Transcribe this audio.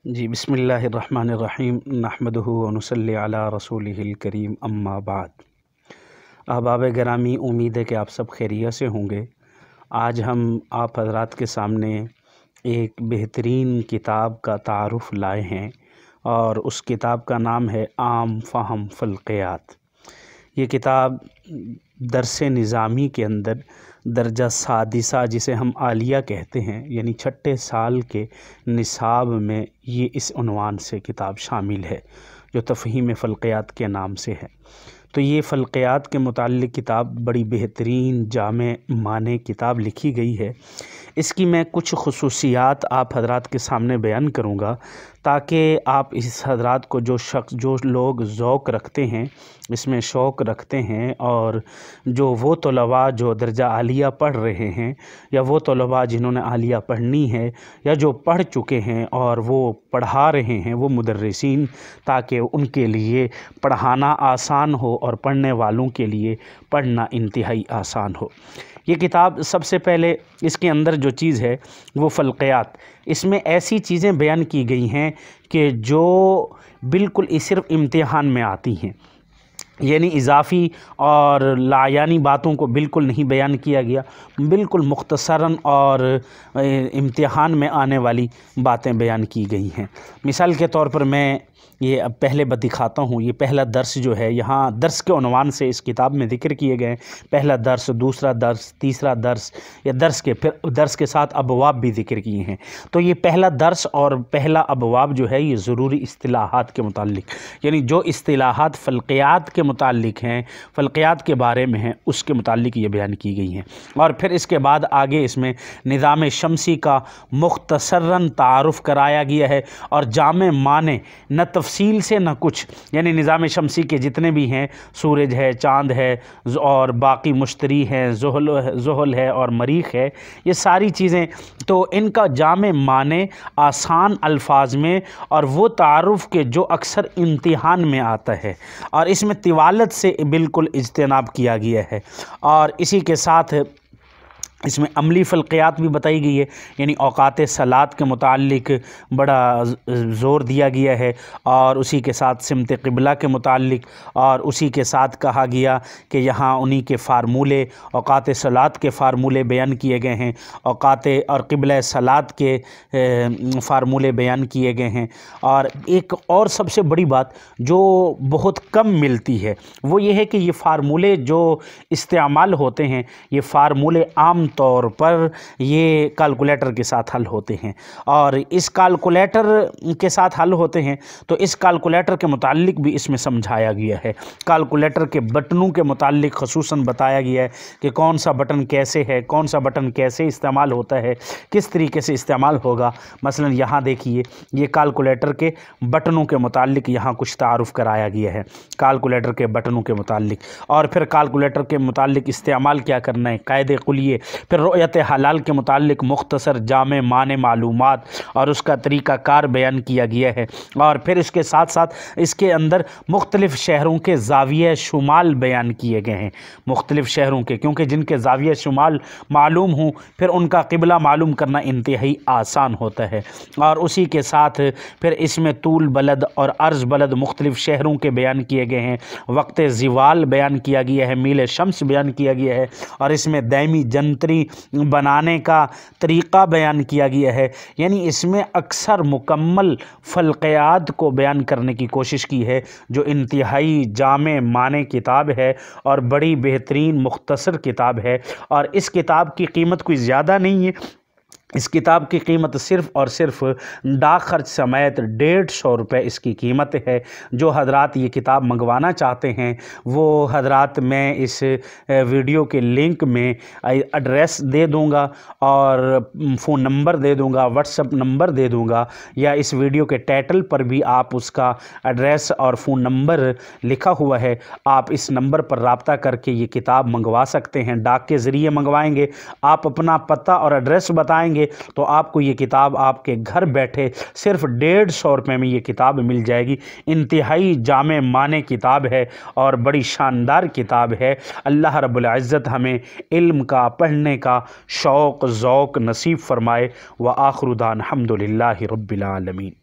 जी बिस्मिल्लाहिर्रहमानिर्रहीम नहमदुहु व नुसल्ली अला रसूलिहिल करीम अम्मा बाद। अहबाब गिरामी, उम्मीद है कि आप सब खैरियत से होंगे। आज हम आप हज़रात के सामने एक बेहतरीन किताब का तारुफ़ लाए हैं और उस किताब का नाम है आम फ़हम फ़ल्क़ियात। ये किताब दरस निज़ामी के अंदर दर्जा सादिसा, जिसे हम आलिया कहते हैं, यानी छठे साल के निसाब में ये इस उन्वान से किताब शामिल है, जो तफ़हीम फ़ल्क़ियात के नाम से है। तो ये फ़ल्क़ियात के मुताल्लिक़ किताब बड़ी बेहतरीन जामे माने किताब लिखी गई है। इसकी मैं कुछ ख़ुसूसियात आप हज़रात के सामने बयान करूँगा, ताकि आप इस हज़रात को जो लोग ज़ौक़ रखते हैं, इसमें शौक़ रखते हैं, और वो तलबा जो दर्जा आलिया पढ़ रहे हैं, या वो तलबा जिन्होंने आलिया पढ़नी है, या जो पढ़ चुके हैं और वो पढ़ा रहे हैं, वो मुदर्रिसीन, ताकि उनके लिए पढ़ाना आसान हो और पढ़ने वालों के लिए पढ़ना इंतहाई आसान हो। ये किताब सबसे पहले इसके अंदर जो चीज़ है वो फ़ल्क़ियात, इसमें ऐसी चीज़ें बयान की गई हैं कि जो बिल्कुल सिर्फ़ इम्तिहान में आती हैं, यानी इजाफ़ी और लायानी बातों को बिल्कुल नहीं बयान किया गया, बिल्कुल मुख्तसरन और इम्तिहान में आने वाली बातें बयान की गई हैं। मिसाल के तौर पर मैं ये अब पहले दिखाता हूँ। ये पहला दर्स जो है, यहाँ दर्स के उन्वान से इस किताब में ज़िक्र किए गए। पहला दर्स, दूसरा दर्स, तीसरा दर्स, या दर्स के फिर दर्स के साथ अबवाब भी ज़िक्र किए हैं। तो ये पहला दर्स और पहला अबवाब जो है, ये ज़रूरी इस्तिलाहात के मुताल्लिक़, यानी जो इस्तिलाहात फ़ल्क़ियात के मुताल्लिक़ हैं, फ़ल्क़ियात के बारे में हैं, उसके मुताल्लिक़ ये बयान की गई हैं। और फिर इसके बाद आगे इसमें निज़ाम शमसी का मुख्तसरन तारुफ़ कराया गया है, और जामे माने न तफ़सील से न कुछ, यानी निज़ाम शमसी के जितने भी हैं, सूरज है, चाँद है, और बाकी मुश्तरी हैं, ज़ुहल है और मरीख़ है, ये सारी चीज़ें, तो इनका जामे माने आसान अल्फाज में, और वो तारुफ़ के जो अक्सर इम्तिहान में आता है, और इसमें तिवालत से बिल्कुल इज्तिनाब किया गया है। और इसी के साथ इसमें अमली फ़ल्क़ियात भी बताई गई है, यानी औक़ात सलात के मुताल्लिक़ बड़ा ज़ोर दिया गया है, और उसी के साथ सिमत क़िबला के मुताल्लिक़, और उसी के साथ कहा गया कि यहाँ उन्हीं के फ़ार्मूले, औक़ात सलात के फ़ार्मूले बयान किए गए हैं, औक़ात और क़िबला सलात के फ़ार्मूले बयान किए गए हैं। और एक और सबसे बड़ी बात जो बहुत कम मिलती है, वो ये है कि ये फ़ार्मूले जो इस्तेमाल होते हैं, ये फ़ार्मूले आम तौर पर ये कैलकुलेटर के साथ हल होते हैं, और इस कैलकुलेटर के साथ हल होते हैं, तो इस कैलकुलेटर के मुताल्लिक़ भी इसमें समझाया गया है। कैलकुलेटर के बटनों के मुताल्लिक़ ख़ुसूसन बताया गया है कि कौन सा बटन कैसे है, कौन सा बटन कैसे इस्तेमाल होता है, किस तरीके से इस्तेमाल होगा। मसलन यहाँ देखिए, ये कैलकुलेटर के बटनों के मुताल्लिक़ यहाँ कुछ तारुफ़ कराया गया है, कैलकुलेटर के बटनों के मुताल्लिक़। और फिर कैलकुलेटर के मुताल्लिक़ इस्तेमाल क्या करना है, कायदे कुलिये, फिर रुयत हलाल के मुताल्लिक़ मुख्तसर जामे माने मालूमात और उसका तरीक़ा कार बयान किया गया है। और फिर इसके साथ साथ इसके अंदर मुख्तलिफ़ शहरों के ज़ाविया शुमाल बयान किए गए हैं, मुख्तलिफ़ शहरों के, क्योंकि जिनके ज़ाविया शुमाल मालूम हों, फिर उनका क़िबला मालूम करना इंतहाई आसान होता है। और उसी के साथ फिर इसमें तूल बलद और अर्ज़ बलद मुख्तलिफ़ शहरों के बयान किए गए हैं, वक्त ज़िवाल बयान किया गया है, मील शम्स बयान किया गया है, और इसमें दायमी जंतरी बनाने का तरीक़ा बयान किया गया है। यानी इसमें अक्सर मुकम्मल फ़ल्क़ियात को बयान करने की कोशिश की है, जो इंतहाई जामे माने किताब है और बड़ी बेहतरीन मुख्तसर किताब है। और इस किताब की कीमत कोई ज़्यादा नहीं है, इस किताब की कीमत सिर्फ़ और सिर्फ डाक खर्च समेत 150 रुपये इसकी कीमत है। जो हज़रात ये किताब मंगवाना चाहते हैं, वो हज़रात मैं इस वीडियो के लिंक में एड्रेस दे दूँगा और फ़ोन नंबर दे दूँगा, व्हाट्सएप नंबर दे दूँगा, या इस वीडियो के टाइटल पर भी आप उसका एड्रेस और फ़ोन नंबर लिखा हुआ है, आप इस नंबर पर रब्ता करके ये किताब मंगवा सकते हैं। डाक के ज़रिए मंगवाएंगे, आप अपना पता और एड्रेस बताएंगे, तो आपको ये किताब आपके घर बैठे सिर्फ 150 रुपये में ये किताब मिल जाएगी। इंतहाई जामे माने किताब है और बड़ी शानदार किताब है। अल्लाह रब्बुल इज़्ज़त हमें इल्म का, पढ़ने का शौक़ ज़ौक़ नसीब फ़रमाए। व आखिरु दान अल्हम्दुलिल्लाहि रब्बिल आलमीन।